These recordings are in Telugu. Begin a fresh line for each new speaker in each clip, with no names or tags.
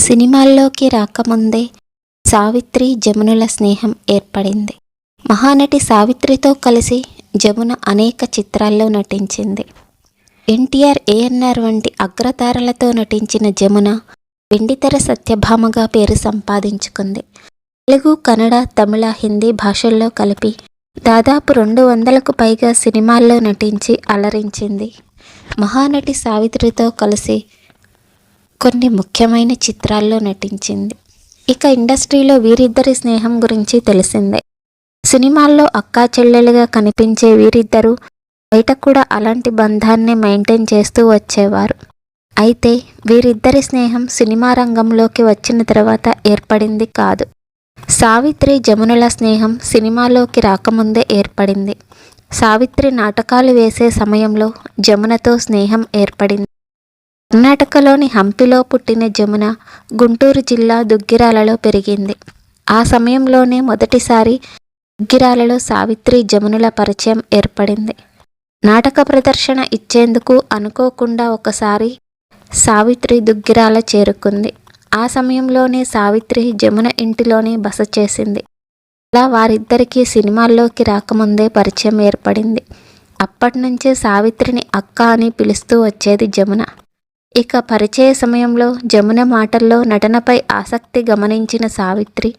సినిమాల్లోకి రాకముందే సావిత్రి జమునల స్నేహం ఏర్పడింది. మహానటి సావిత్రితో కలిసి జమున అనేక చిత్రాల్లో నటించింది. ఎన్టీఆర్, ఏఎన్ఆర్ వంటి అగ్రతారలతో నటించిన జమున వెండితెర సత్యభామగా పేరు సంపాదించుకుంది. తెలుగు, కన్నడ, తమిళ, హిందీ భాషల్లో కలిపి దాదాపు 200కు పైగా సినిమాల్లో నటించి అలరించింది. మహానటి సావిత్రితో కలిసి కొన్ని ముఖ్యమైన చిత్రాల్లో నటించింది. ఇక ఇండస్ట్రీలో వీరిద్దరి స్నేహం గురించి తెలిసిందే. సినిమాల్లో అక్కా చెల్లెలుగా కనిపించే వీరిద్దరూ బయట కూడా అలాంటి బంధాన్నే మెయింటైన్ చేస్తూ వచ్చేవారు. అయితే వీరిద్దరి స్నేహం సినిమా రంగంలోకి వచ్చిన తర్వాత ఏర్పడింది కాదు. సావిత్రి జమునల స్నేహం సినిమాలోకి రాకముందే ఏర్పడింది. సావిత్రి నాటకాలు వేసే సమయంలో జమునతో స్నేహం ఏర్పడింది. కర్ణాటకలోని హంపిలో పుట్టిన జమున గుంటూరు జిల్లా దుగ్గిరాలలో పెరిగింది. ఆ సమయంలోనే మొదటిసారి దుగ్గిరాలలో సావిత్రి జమునల పరిచయం ఏర్పడింది. నాటక ప్రదర్శన ఇచ్చేందుకు అనుకోకుండా ఒకసారి సావిత్రి దుగ్గిరాల చేరుకుంది. ఆ సమయంలోనే సావిత్రి జమున ఇంటిలోనే బస చేసింది. అలా వారిద్దరికీ సినిమాల్లోకి రాకముందే పరిచయం ఏర్పడింది. అప్పటినుంచే సావిత్రిని అక్క అని పిలుస్తూ వచ్చేది జమున. ఇక పరిచయ సమయంలో జమున మాటల్లో నటనపై ఆసక్తి గమనించిన సావిత్రి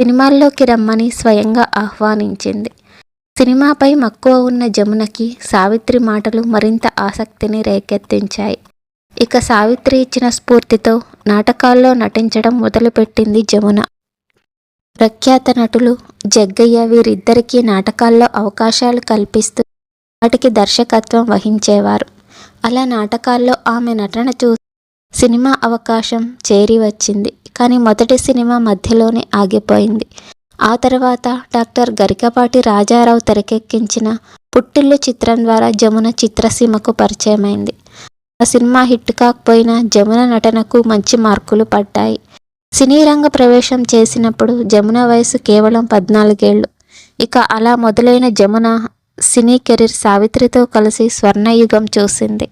సినిమాల్లోకి రమ్మని స్వయంగా ఆహ్వానించింది. సినిమాపై మక్కువ ఉన్న జమునకి సావిత్రి మాటలు మరింత ఆసక్తిని రేకెత్తించాయి. ఇక సావిత్రి ఇచ్చిన స్ఫూర్తితో నాటకాల్లో నటించడం మొదలుపెట్టింది జమున. ప్రఖ్యాత నటులు జగ్గయ్య వీరిద్దరికీ నాటకాల్లో అవకాశాలు కల్పిస్తూ వాటికి దర్శకత్వం వహించేవారు. అలా నాటకాల్లో ఆమె నటన చూసి సినిమా అవకాశం చేరి వచ్చింది. కానీ మొదటి సినిమా మధ్యలోనే ఆగిపోయింది. ఆ తర్వాత డాక్టర్ గరికపాటి రాజారావు తెరకెక్కించిన పుట్టిల్లు చిత్రం ద్వారా జమున చిత్రసీమకు పరిచయమైంది. ఆ సినిమా హిట్ కాకపోయినా జమున నటనకు మంచి మార్కులు పడ్డాయి. సినీ రంగ ప్రవేశం చేసినప్పుడు జమున వయసు కేవలం 14 ఏళ్ళు. ఇక అలా మొదలైన జమున సినీ కెరీర్ సావిత్రితో కలిసి స్వర్ణయుగం చూసింది.